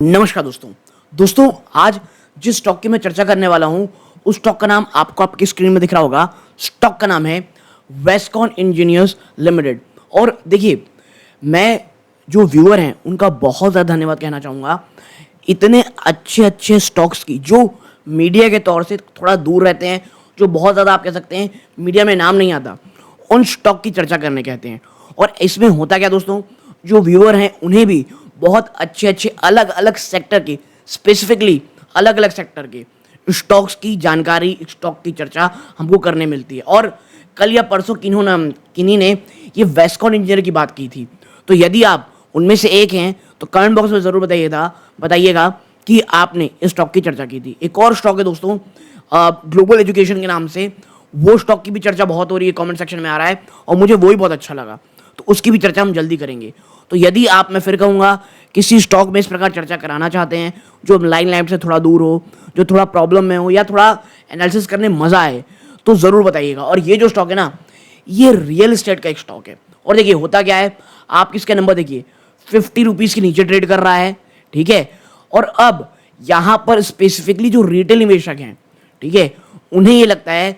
नमस्कार दोस्तों आज जिस स्टॉक की मैं चर्चा करने वाला हूं उस स्टॉक का नाम आपको आपकी स्क्रीन में दिख रहा होगा। स्टॉक का नाम है वेस्कॉन इंजीनियर्स लिमिटेड। और देखिए, मैं जो व्यूअर हैं उनका बहुत ज़्यादा धन्यवाद कहना चाहूँगा। इतने अच्छे स्टॉक्स की जो मीडिया के तौर से थोड़ा दूर रहते हैं, जो बहुत ज़्यादा आप कह सकते हैं मीडिया में नाम नहीं आता, उन स्टॉक की चर्चा करने कहते हैं। और इसमें होता क्या दोस्तों, जो व्यूअर हैं उन्हें भी बहुत अच्छे अलग अलग सेक्टर के, स्पेसिफिकली अलग अलग सेक्टर के स्टॉक्स की जानकारी, स्टॉक की चर्चा हमको करने मिलती है। और कल या परसों किन्हीं ने ये वेस्कॉन इंजीनियर की बात की थी। तो यदि आप उनमें से एक हैं तो कमेंट बॉक्स में ज़रूर बताइएगा कि आपने इस स्टॉक की चर्चा की थी। एक और स्टॉक है दोस्तों, ग्लोबल एजुकेशन के नाम से। वो स्टॉक की भी चर्चा बहुत हो रही है, कमेंट सेक्शन में आ रहा है, और मुझे वो ही बहुत अच्छा लगा, तो उसकी भी चर्चा हम जल्दी करेंगे। तो यदि आप, मैं फिर कहूँगा, किसी स्टॉक में इस प्रकार चर्चा कराना चाहते हैं जो लाइमलाइट से थोड़ा दूर हो, जो थोड़ा प्रॉब्लम में हो, या थोड़ा एनालिसिस करने मज़ा आए, तो ज़रूर बताइएगा। और ये जो स्टॉक है ना, ये रियल एस्टेट का एक स्टॉक है। और देखिए होता क्या है, आप इसका नंबर देखिए, 50 रुपीज़ के नीचे ट्रेड कर रहा है, ठीक है। और अब यहाँ पर स्पेसिफिकली जो रिटेल निवेशक हैं, ठीक है, उन्हें ये लगता है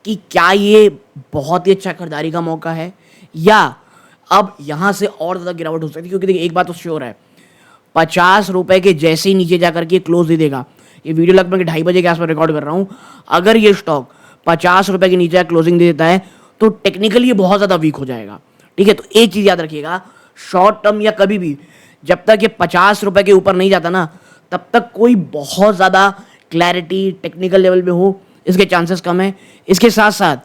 कि क्या ये बहुत ही अच्छा खरीदारी का मौका है, या अब यहाँ से और ज़्यादा गिरावट हो सकती है। क्योंकि देखिए एक बात तो श्योर है, 50 रुपए के जैसे ही नीचे जाकर के क्लोज दे देगा। ये वीडियो लगभग 2:30 बजे के आसपास रिकॉर्ड कर रहा हूँ। अगर ये स्टॉक 50 रुपए के नीचे क्लोजिंग दे देता है तो टेक्निकली ये बहुत ज़्यादा वीक हो जाएगा, ठीक है। तो एक चीज़ याद रखिएगा, शॉर्ट टर्म या कभी भी जब तक ये 50 रुपए के ऊपर नहीं जाता ना, तब तक कोई बहुत ज़्यादा क्लैरिटी टेक्निकल लेवल पे हो, इसके चांसेस कम है। इसके साथ साथ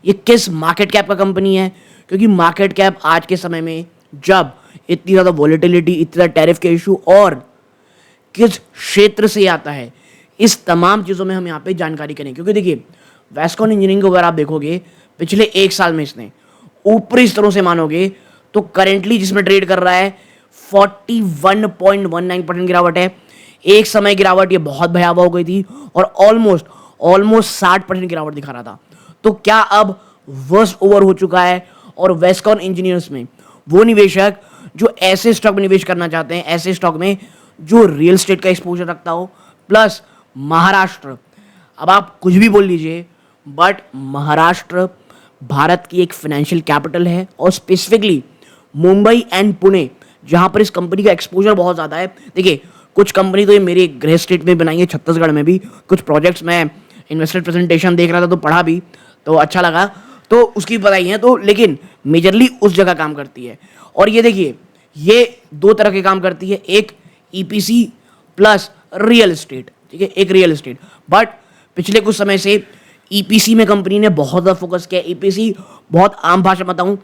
ये किस मार्केट कैप का कंपनी है, क्योंकि मार्केट कैप आज के समय में, जब इतनी ज़्यादा वॉलेटिलिटी, इतनी ज़्यादा टैरिफ के इशू, और किस क्षेत्र से आता है, इस तमाम चीज़ों में हम यहाँ पे जानकारी करें। क्योंकि देखिए वेस्कॉन इंजीनियरिंग को अगर आप देखोगे पिछले एक साल में इसने ऊपरी स्तरों से मानोगे तो करेंटली जिसमें ट्रेड कर रहा है 41.19% गिरावट है। एक समय गिरावट ये बहुत भयावह हो गई थी और ऑलमोस्ट 60% गिरावट दिखा रहा था। तो क्या अब वर्स्ट ओवर हो चुका है? और वेस्कॉन इंजीनियर्स में वो निवेशक जो ऐसे स्टॉक में निवेश करना चाहते हैं, ऐसे स्टॉक में जो रियल एस्टेट का एक्सपोजर रखता हो, प्लस महाराष्ट्र, अब आप कुछ भी बोल लीजिए, बट महाराष्ट्र भारत की एक फाइनेंशियल कैपिटल है, और स्पेसिफिकली मुंबई एंड पुणे, जहां पर इस कंपनी का एक्सपोजर बहुत ज़्यादा है। देखिए कुछ कंपनी तो ये मेरे गृह स्टेट में बनाई है, छत्तीसगढ़ में भी कुछ प्रोजेक्ट्स, मैं इन्वेस्टर प्रेजेंटेशन देख रहा था तो पढ़ा भी, तो अच्छा लगा, तो उसकी बताई है। तो लेकिन मेजरली उस जगह काम करती है। और ये देखिए, ये दो तरह के काम करती है, एक ईपीसी प्लस रियल एस्टेट, ठीक है, एक रियल एस्टेट। बट पिछले कुछ समय से ईपीसी में कंपनी ने बहुत ज़्यादा फोकस किया। ईपीसी बहुत आम भाषा में बताऊँ,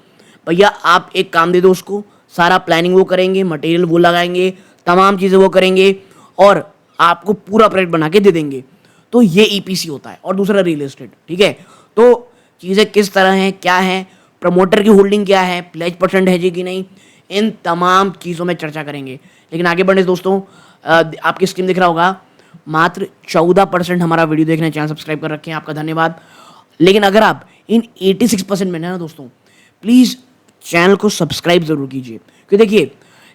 भैया आप एक काम दे दो उसको, सारा प्लानिंग वो करेंगे, मटेरियल वो लगाएंगे, तमाम चीज़ें वो करेंगे, और आपको पूरा प्रोजेक्ट बना के दे देंगे। तो ये ईपीसी होता है। और दूसरा रियल एस्टेट, ठीक है। तो चीज़ें किस तरह हैं, क्या है, प्रमोटर की होल्डिंग क्या है, प्लेज परसेंट है जी कि नहीं, इन तमाम चीज़ों में चर्चा करेंगे। लेकिन आगे बढ़ने से दोस्तों, आपकी स्क्रीन दिख रहा होगा, मात्र 14% हमारा वीडियो देख रहे हैं, चैनल सब्सक्राइब कर रखे हैं, आपका धन्यवाद। लेकिन अगर आप इन 86% में ना दोस्तों, प्लीज़ चैनल को सब्सक्राइब ज़रूर कीजिए। क्योंकि देखिए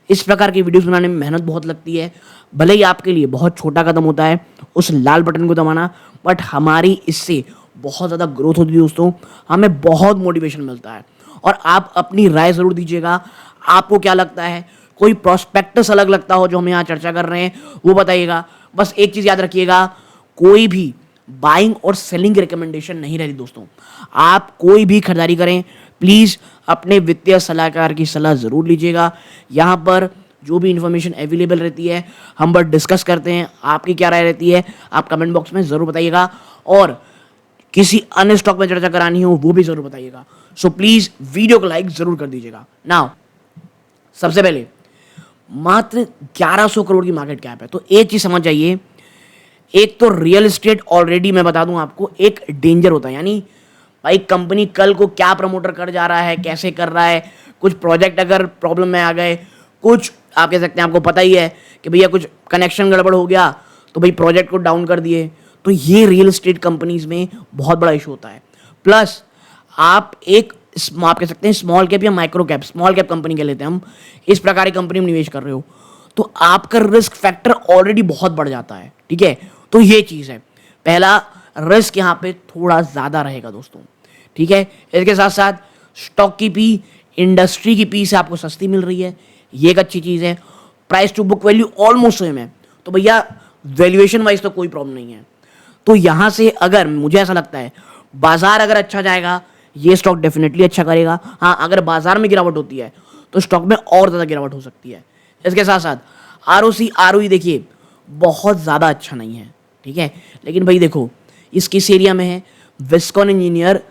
इस प्रकार की वीडियोस बनाने में मेहनत बहुत लगती है। भले ही आपके लिए बहुत छोटा कदम होता है उस लाल बटन को दबाना, बट हमारी इससे बहुत ज़्यादा ग्रोथ होती है दोस्तों, हमें बहुत मोटिवेशन मिलता है। और आप अपनी राय ज़रूर दीजिएगा, आपको क्या लगता है, कोई प्रोस्पेक्टस अलग लगता हो जो हम यहाँ चर्चा कर रहे हैं, वो बताइएगा। बस एक चीज़ याद रखिएगा, कोई भी बाइंग और सेलिंग रिकमेंडेशन नहीं रहती दोस्तों। आप कोई भी खरीदारी करें, प्लीज़ अपने वित्तीय सलाहकार की सलाह ज़रूर लीजिएगा। यहाँ पर जो भी इंफॉर्मेशन अवेलेबल रहती है हम बस डिस्कस करते हैं। आपकी क्या राय रहती है आप कमेंट बॉक्स में ज़रूर बताइएगा, और किसी अन्य स्टॉक में चर्चा करानी हो वो भी ज़रूर बताइएगा। सो प्लीज़ वीडियो को लाइक ज़रूर कर दीजिएगा। नाउ सबसे पहले, मात्र 1100 करोड़ की मार्केट कैप है। तो एक चीज़ समझ जाइए, एक तो रियल एस्टेट ऑलरेडी मैं बता दूं आपको एक डेंजर होता है। यानी भाई कंपनी कल को क्या प्रमोटर कर जा रहा है, कैसे कर रहा है, कुछ प्रोजेक्ट अगर प्रॉब्लम में आ गए, कुछ आप कह सकते हैं, आपको पता ही है कि भैया कुछ कनेक्शन गड़बड़ हो गया तो भाई प्रोजेक्ट को डाउन कर दिए, तो ये रियल एस्टेट कंपनीज में बहुत बड़ा इशू होता है। प्लस आप आप कह सकते हैं स्मॉल कैप या micro cap, small cap company के लेते हैं हम, इस प्रकार की कंपनी में निवेश कर रहे हो, तो आपका रिस्क फैक्टर ऑलरेडी बहुत बढ़ जाता है, ठीक है। तो ये चीज़ है, पहला रिस्क यहाँ पे थोड़ा ज़्यादा रहेगा दोस्तों, ठीक है। इसके साथ साथ स्टॉक की पी इंडस्ट्री की पी से आपको सस्ती मिल रही है, ये एक अच्छी चीज़ है। Price to book value almost same है, तो भैया वैल्यूएशन वाइज तो कोई प्रॉब्लम नहीं है। तो यहाँ से अगर मुझे ऐसा लगता है बाजार अगर अच्छा जाएगा, ये स्टॉक डेफिनेटली अच्छा करेगा। हाँ, अगर बाजार में गिरावट होती है तो स्टॉक में और ज़्यादा गिरावट हो सकती है। इसके साथ साथ आरओसी आरओई देखिए बहुत ज़्यादा अच्छा नहीं है, ठीक है। लेकिन भाई देखो इस किस एरिया में है, विस्कॉन इंजीनियर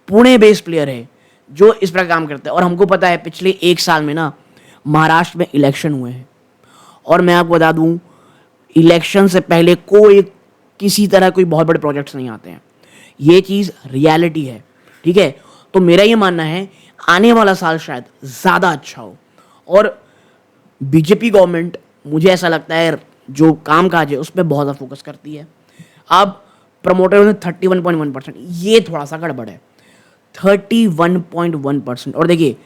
पुणे बेस्ड प्लेयर है जो इस पर काम करता है। और हमको पता है पिछले एक साल में ना महाराष्ट्र में इलेक्शन हुए हैं, और मैं आपको बता दूं इलेक्शन से पहले कोई किसी तरह कोई बहुत बड़े प्रोजेक्ट्स नहीं आते हैं, ये चीज़ रियलिटी है, ठीक है। तो मेरा ये मानना है आने वाला साल शायद ज़्यादा अच्छा हो, और बीजेपी गवर्नमेंट मुझे ऐसा लगता है जो काम काज है उस पर बहुत ज़्यादा फोकस करती है। अब प्रमोटर में 31.1%, ये थोड़ा सा गड़बड़ है, 31.1%। और देखिए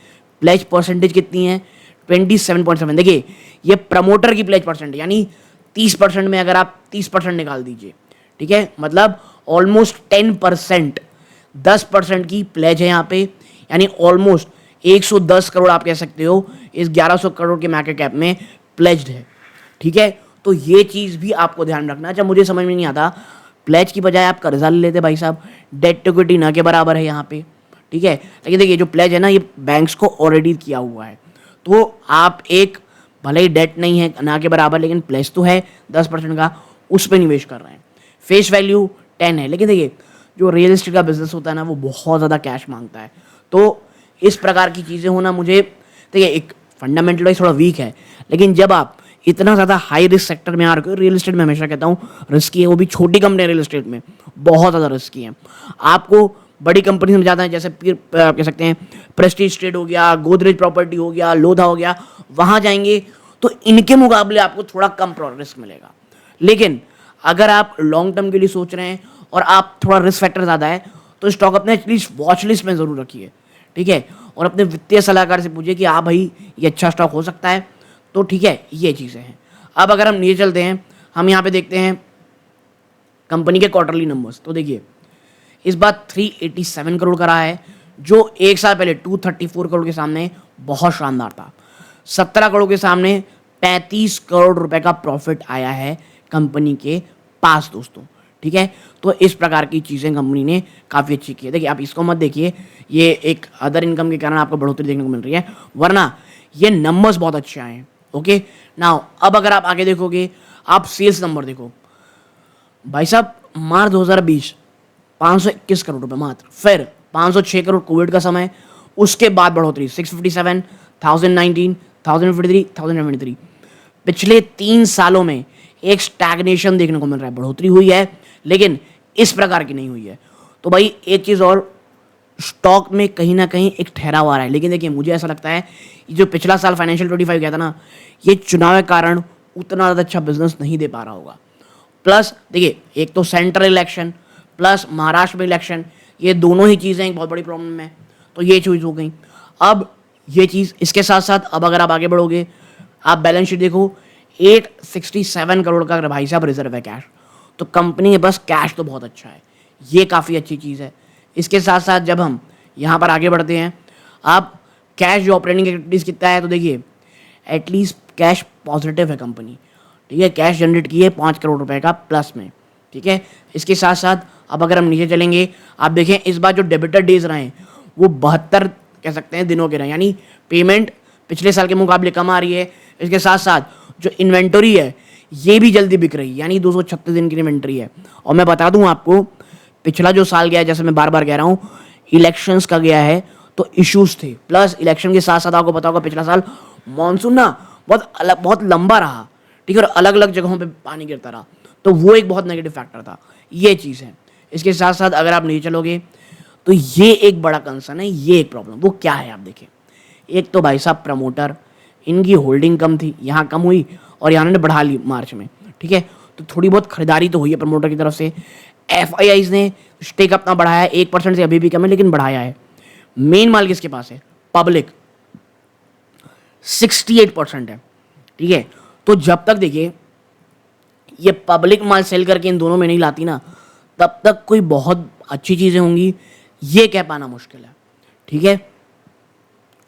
प्लेज परसेंटेज कितनी है, 27.7। देखिए ये प्रमोटर की प्लेज परसेंट यानी 30% में अगर आप 30% निकाल दीजिए, ठीक है, मतलब ऑलमोस्ट 10%, 10% की प्लेज है यहाँ पे, यानी ऑलमोस्ट 110 करोड़ आप कह सकते हो इस 1100 करोड़ के मार्केट कैप में प्लेज्ड है, ठीक है। तो ये चीज़ भी आपको ध्यान रखना। अच्छा मुझे समझ में नहीं आता, प्लेज की बजाय आप कर्जा ले लेते भाई साहब, डेट टू इक्विटी ना के बराबर है यहाँ पे, ठीक है। लेकिन देखिए जो प्लेज है ना ये बैंक्स को ऑलरेडी किया हुआ है, तो आप एक भले ही डेट नहीं है ना के बराबर, लेकिन प्लेज तो है 10% का, उस पर निवेश कर रहे हैं। फेस वैल्यू 10 है, लेकिन देखिए जो रियल एस्टेट का बिजनेस होता है ना वो बहुत ज़्यादा कैश मांगता है। तो इस प्रकार की चीज़ें होना, मुझे देखिए एक फंडामेंटल वाइज थोड़ा वीक है, लेकिन जब आप इतना ज़्यादा हाई रिस्क सेक्टर में आ रहे हो, रियल एस्टेट में हमेशा कहता हूँ रिस्की है, वो भी छोटी कंपनी रियल एस्टेट में बहुत ज़्यादा रिस्की है। आपको बड़ी कंपनी में ज़्यादा है, जैसे कह सकते हैं प्रेस्टीज ट्रेड हो गया, गोदरेज प्रॉपर्टी हो गया, लोधा हो गया, वहाँ जाएंगे तो इनके मुकाबले आपको थोड़ा कम रिस्क मिलेगा। लेकिन अगर आप लॉन्ग टर्म के लिए सोच रहे हैं और आप थोड़ा रिस्क फैक्टर ज़्यादा है तो स्टॉक अपने एटलीस्ट वॉच लिस्ट में ज़रूर रखिए, ठीक है। और अपने वित्तीय सलाहकार से पूछिए कि हाँ भाई ये अच्छा स्टॉक हो सकता है, तो ठीक है, ये चीज़ें हैं। अब अगर हम नीचे चलते हैं, हम यहाँ पे देखते हैं कंपनी के क्वार्टरली नंबर्स, तो देखिए इस बार 387 करोड़ का रहा है, जो एक साल पहले 234 करोड़ के सामने बहुत शानदार था। 17 करोड़ के सामने 35 करोड़ रुपए का प्रॉफिट आया है कंपनी के पास दोस्तों, ठीक है। तो इस प्रकार की चीज़ें कंपनी ने काफ़ी अच्छी की है। देखिए आप इसको मत देखिए, ये एक अदर इनकम के कारण आपको बढ़ोतरी देखने को मिल रही है, वरना ये नंबर्स बहुत अच्छे आए हैं, ओके। नाउ अब अगर आप आगे देखोगे, आप सेल्स नंबर देखो भाई साहब, मार्च 2020 521 करोड़ रुपए मात्र, फिर 506 करोड़ कोविड का समय, उसके बाद बढ़ोतरी 657, 1019, 1053, 1073। पिछले 3 सालों में एक स्टैग्नेशन देखने को मिल रहा है, बढ़ोतरी हुई है लेकिन इस प्रकार की नहीं हुई है। तो भाई एक चीज़ और, स्टॉक में कहीं ना कहीं एक ठहराव आ रहा है। लेकिन देखिए मुझे ऐसा लगता है जो पिछला साल फाइनेंशियल 25 गया था ना, ये चुनाव के कारण उतना ज़्यादा अच्छा बिजनेस नहीं दे पा रहा होगा। प्लस देखिए एक तो सेंट्रल इलेक्शन प्लस महाराष्ट्र में इलेक्शन, ये दोनों ही चीज़ें एक बहुत बड़ी प्रॉब्लम है, तो ये चीज़ हो गई। अब ये चीज़ इसके साथ साथ अब अगर आप आगे बढ़ोगे, आप बैलेंस शीट देखो, 867 करोड़ का भाई साहब रिजर्व है कैश, तो कंपनी के पास कैश तो बहुत अच्छा है, ये काफ़ी अच्छी चीज़ है। इसके साथ साथ जब हम यहाँ पर आगे बढ़ते हैं, आप कैश जो ऑपरेटिंग एक्टिविटीज़ कितना है, तो देखिए एटलीस्ट कैश पॉजिटिव है कंपनी, ठीक है, कैश जनरेट की है 5 करोड़ रुपए का प्लस में, ठीक है। इसके साथ साथ अब अगर हम नीचे चलेंगे, आप देखें इस बार जो डेबिटर डेज रहे हैं वो 72 कह सकते हैं दिनों के रहे, यानी पेमेंट पिछले साल के मुकाबले कम आ रही है। इसके साथ साथ जो इन्वेंटरी है ये भी जल्दी बिक रही है, यानी 236 दिन की इन्वेंटरी है। और मैं बता दूं आपको, पिछला जो साल गया है, जैसे मैं बार बार कह रहा हूँ, इलेक्शंस का गया है तो इश्यूज थे, प्लस इलेक्शन के साथ साथ आपको पता होगा पिछला साल मानसून ना बहुत लंबा रहा, ठीक है, और अलग अलग जगहों पे पानी गिरता रहा, तो वो एक बहुत नेगेटिव फैक्टर था, ये चीज़ है। इसके साथ साथ अगर आप नहीं चलोगे तो ये एक बड़ा कंसर्न है, ये एक प्रॉब्लम, वो क्या है आप देखें। एक तो भाई साहब प्रमोटर, इनकी होल्डिंग कम थी, यहाँ कम हुई और यहाँ ने बढ़ा ली मार्च में, ठीक है, तो थोड़ी बहुत खरीदारी तो हुई है प्रमोटर की तरफ से। FIIs ने स्टेक अपना बढ़ाया है, 1% से अभी भी कम है लेकिन बढ़ाया है। मेन माल किसके पास है, पब्लिक 68% है, ठीक है। तो जब तक देखिए ये पब्लिक माल सेल करके इन दोनों में नहीं लाती ना, तब तक कोई बहुत अच्छी चीज़ें होंगी ये कह पाना मुश्किल है। ठीक है,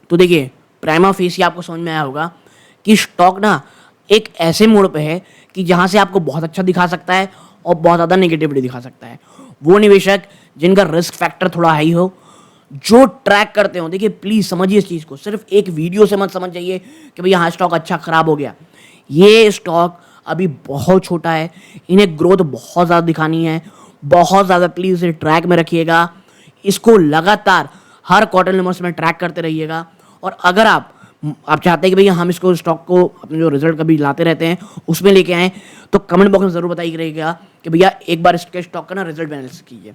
तो देखिए प्राइमा फेसी आपको समझ में आया होगा कि स्टॉक ना एक ऐसे मोड़ पे है कि जहाँ से आपको बहुत अच्छा दिखा सकता है और बहुत ज़्यादा नेगेटिविटी दिखा सकता है। वो निवेशक जिनका रिस्क फैक्टर थोड़ा हाई हो, जो ट्रैक करते हो, देखिए प्लीज़ समझिए इस चीज़ को, सिर्फ एक वीडियो से मत समझ जाइए कि भैया हाँ स्टॉक अच्छा खराब हो गया। ये स्टॉक अभी बहुत छोटा है, इन्हें ग्रोथ बहुत ज़्यादा दिखानी है, बहुत ज़्यादा प्लीज़ इसे ट्रैक में रखिएगा, इसको लगातार हर क्वार्टर नंबर्स में ट्रैक करते रहिएगा। और अगर आप चाहते हैं कि भैया हम इसको स्टॉक को अपने जो रिजल्ट कभी लाते रहते हैं उसमें लेके आएँ, तो कमेंट बॉक्स में ज़रूर बताइएगा कि भैया एक बार इसके स्टॉक का ना रिजल्ट एनालिसिस कीजिए।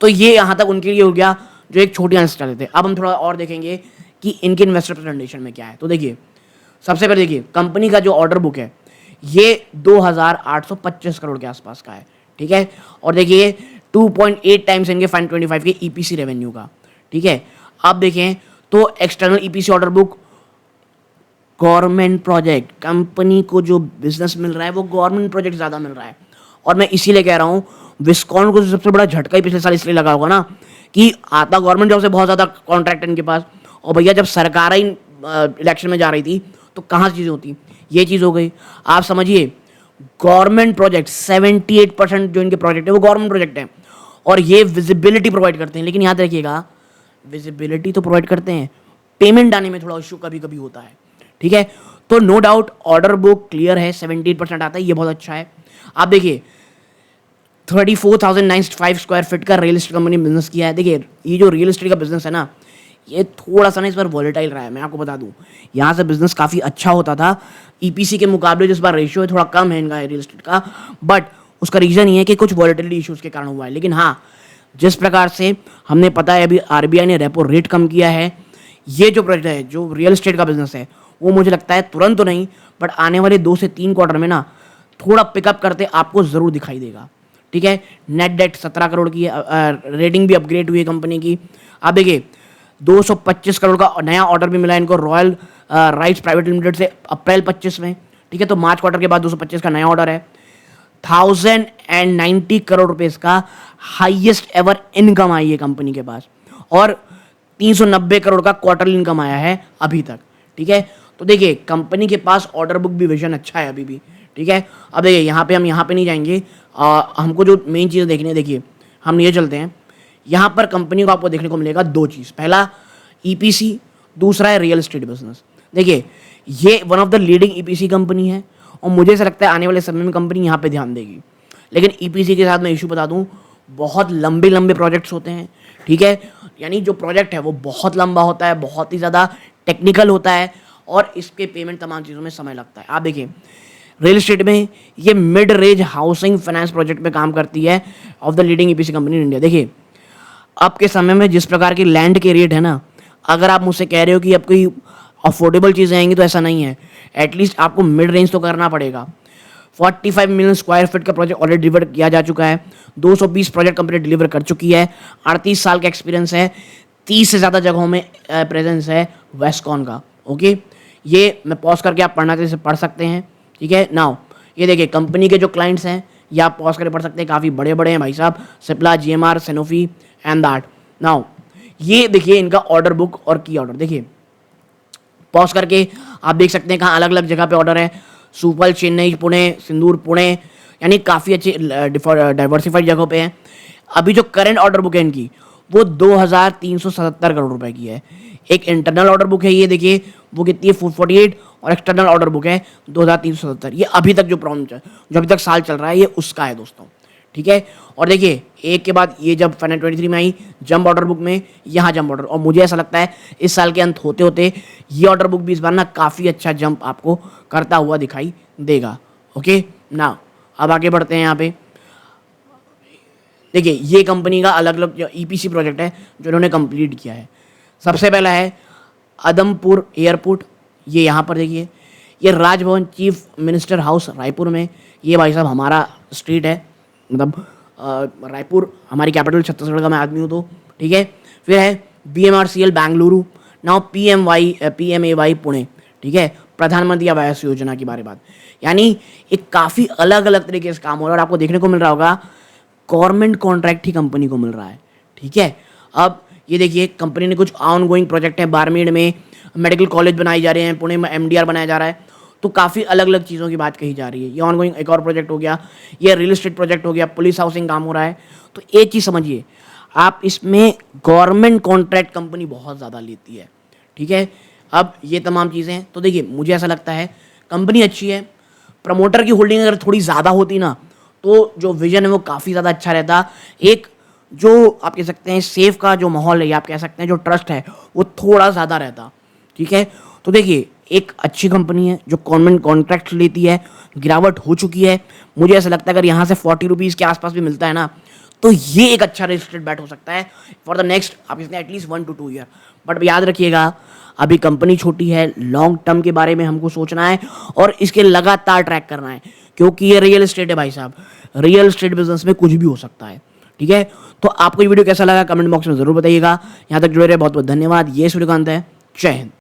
तो ये यहाँ तक उनके लिए हो गया जो एक छोटी आंसर चाहते थे। अब हम थोड़ा और देखेंगे कि इनके इन्वेस्टर प्रेजेंटेशन में क्या है। तो देखिए सबसे पहले देखिए कंपनी का जो ऑर्डर बुक है ये 2825 करोड़ के आसपास का है। ठीक है, और देखिए 2.8 टाइम्स इनके फाइन 25 के ईपीसी रेवेन्यू का। ठीक है, अब देखें तो external EPC order book government project, company को जो बिजनेस मिल रहा है वो गवर्नमेंट प्रोजेक्ट ज़्यादा मिल रहा है। और मैं इसीलिए कह रहा हूँ विस्कॉन को सबसे बड़ा झटका ही पिछले साल इसलिए लगा होगा ना कि आता गवर्नमेंट जॉब से बहुत ज़्यादा कॉन्ट्रैक्ट इनके पास, और भैया जब सरकार ही इलेक्शन में जा रही थी तो कहाँ चीज़ें होती, ये चीज़ हो गई। आप समझिए गवर्नमेंट प्रोजेक्ट 78% जो इनके प्रोजेक्ट है वो गवर्नमेंट प्रोजेक्ट है, और ये विजिबिलिटी प्रोवाइड करते हैं। लेकिन याद रखिएगा विजिबिलिटी तो प्रोवाइड करते हैं, पेमेंट आने में थोड़ा इशू कभी कभी होता है। ठीक है, तो no doubt order book clear है, 78% आता है, ये बहुत अच्छा है। आप देखिए 34,905 स्क्वायर फीट का रियल एस्टेट कंपनी बिजनेस किया है। देखिए ये जो रियल एस्टेट का बिजनेस है ना, ये थोड़ा सा ना इस बार वॉलेटाइल रहा है। मैं आपको बता दूं यहाँ से बिजनेस काफ़ी अच्छा होता था ईपीसी के मुकाबले, जिस बार रेशियो है थोड़ा कम है इनका रियल एस्टेट का, बट उसका रीज़न ये है कि कुछ वॉलेटिलिटी इशूज़ के कारण हुआ है। लेकिन हाँ, जिस प्रकार से हमने पता है अभी आरबीआई ने रेपो रेट कम किया है, ये जो प्रोजेक्ट है जो रियल एस्टेट का बिजनेस है वो मुझे लगता है तुरंत तो नहीं बट आने वाले 2 से 3 क्वार्टर में ना थोड़ा पिकअप करते आपको ज़रूर दिखाई देगा। ठीक है, नेट डेट 17 करोड़ की है, रेटिंग भी अपग्रेड हुई है कंपनी की। आप देखिए 225 करोड़ का नया ऑर्डर भी मिला है इनको रॉयल राइट्स प्राइवेट लिमिटेड से अप्रैल 25 में। ठीक है, तो मार्च क्वार्टर के बाद 225 का नया ऑर्डर है। 1090 करोड़ रुपए इसका हाईएस्ट एवर इनकम आई है कंपनी के पास, और 390 करोड़ का क्वार्टरली इनकम आया है अभी तक। ठीक है, तो देखिए कंपनी के पास ऑर्डर बुक भी विजन अच्छा है अभी भी। ठीक है, अब देखिए यहाँ पे हम यहाँ पे नहीं जाएंगे, हमको जो मेन चीज़ देखनी है, देखिए हम ये चलते हैं यहाँ पर कंपनी को आपको देखने को मिलेगा 2 चीज़, पहला ईपीसी, दूसरा है रियल एस्टेट बिजनेस। देखिए ये one of the leading EPC company है और मुझे ऐसा लगता है आने वाले समय में कंपनी यहाँ पे ध्यान देगी। लेकिन ईपीसी के साथ मैं इशू बता दूँ, बहुत लंबे लंबे प्रोजेक्ट्स होते हैं। ठीक है, यानी जो प्रोजेक्ट है वो बहुत लंबा होता है, बहुत ही ज़्यादा टेक्निकल होता है और इसके पेमेंट तमाम चीज़ों में समय लगता है। आप देखिए रियल एस्टेट में ये mid range housing finance project में काम करती है of the leading EPC company in India. देखिए अब के समय में जिस प्रकार के लैंड के रेट है ना, अगर आप मुझसे कह रहे हो कि अब कोई अफोर्डेबल चीज़ें आएंगी तो ऐसा नहीं है, एटलीस्ट आपको मिड रेंज तो करना पड़ेगा। 45 मिलियन स्क्वायर फीट का प्रोजेक्ट ऑलरेडी डिलीवर किया जा चुका है, 220 प्रोजेक्ट कंपनी डिलीवर कर चुकी है, 38 साल का एक्सपीरियंस है, 30 से ज़्यादा जगहों में प्रेजेंस है वेस्कॉन का। ओके, ये मैं पॉज करके आप पढ़ना चाहिए पढ़ सकते हैं। ठीक है, नाउ ये देखिए कंपनी के जो क्लाइंट्स हैं ये आप पॉज करके पढ़ सकते हैं, काफ़ी बड़े बड़े हैं भाई साहब, Cipla, GMR, Sanofi and that. Now ये देखिए इनका ऑर्डर बुक और की ऑर्डर, देखिए पॉज करके आप देख सकते हैं कहाँ अलग अलग जगह पे ऑर्डर है, सुपल, चेन्नई, पुणे, सिंदूर, पुणे, यानी काफ़ी अच्छे डाइवर्सिफाइड जगहों पे हैं। अभी जो करंट ऑर्डर बुक है इनकी वो 2377 करोड़ रुपए की है। एक इंटरनल ऑर्डर बुक है ये देखिए वो कितनी है 448, और एक्सटर्नल ऑर्डर बुक है 2377। ये अभी तक जो अभी तक साल चल रहा है ये उसका है दोस्तों। ठीक है, और देखिए एक के बाद ये जब फाइनल 23 में आई जंप ऑर्डर बुक में, यहाँ जंप ऑर्डर, और मुझे ऐसा लगता है इस साल के अंत होते होते ये ऑर्डर बुक भी इस बार ना काफ़ी अच्छा जंप आपको करता हुआ दिखाई देगा। ओके ना, अब आगे बढ़ते हैं यहाँ पे। देखिए ये कंपनी का अलग अलग जो ईपीसी प्रोजेक्ट है जो इन्होंने कंप्लीट किया है। सबसे पहला है अदमपुर एयरपोर्ट, ये यहाँ पर देखिए, ये Raj Bhavan chief minister house Raipur में, ये भाई साहब हमारा स्ट्रीट है, मतलब रायपुर हमारी कैपिटल छत्तीसगढ़ का मैं आदमी हूँ तो। ठीक है, फिर है BMRCL Bengaluru, now PMAY Pune. ठीक है, प्रधानमंत्री आवास योजना की बारे बात, यानी एक काफ़ी अलग अलग तरीके से काम हो रहा है और आपको देखने को मिल रहा होगा गवर्नमेंट कॉन्ट्रैक्ट ही कंपनी को मिल रहा है, ठीक है। अब ये देखिए कंपनी ने कुछ ऑन गोइंग प्रोजेक्ट है, बारमेड़ में मेडिकल कॉलेज बनाए जा रहे हैं, पुणे में एमडीआर बनाया जा रहा है, तो काफ़ी अलग अलग चीज़ों की बात कही जा रही है। ये ऑन गोइंग एक और प्रोजेक्ट हो गया, ये रियल एस्टेट प्रोजेक्ट हो गया, पुलिस हाउसिंग काम हो रहा है। तो एक चीज़ समझिए, आप इसमें गवर्नमेंट कॉन्ट्रैक्ट कंपनी बहुत ज़्यादा लेती है, ठीक है। अब ये तमाम चीज़ें तो देखिए मुझे ऐसा लगता है कंपनी अच्छी है, प्रमोटर की होल्डिंग अगर थोड़ी ज़्यादा होती ना तो जो विजन है वो काफ़ी ज़्यादा अच्छा रहता। एक जो आप कह सकते हैं सेफ का जो माहौल है या आप कह सकते हैं जो ट्रस्ट है वो थोड़ा ज़्यादा रहता, ठीक है। तो देखिए एक अच्छी कंपनी है जो गवर्नमेंट कॉन्ट्रैक्ट लेती है, गिरावट हो चुकी है। मुझे ऐसा लगता है अगर यहाँ से 40 रुपीज़ के आसपास भी मिलता है ना तो ये एक अच्छा रजिस्टर्ड बैट हो सकता है फॉर द नेक्स्ट आप इसने एटलीस्ट 1 to 2 ईयर। बट याद रखिएगा अभी कंपनी छोटी है, लॉन्ग टर्म के बारे में हमको सोचना है और इसके लगातार ट्रैक करना है क्योंकि ये रियल एस्टेट है भाई साहब, रियल एस्टेट बिजनेस में कुछ भी हो सकता है, ठीक है। तो आपको ये वीडियो कैसा लगा कमेंट बॉक्स में जरूर बताइएगा। यहाँ तक जुड़े रहे बहुत बहुत धन्यवाद। ये सूर्यकांत है, जय हिंद।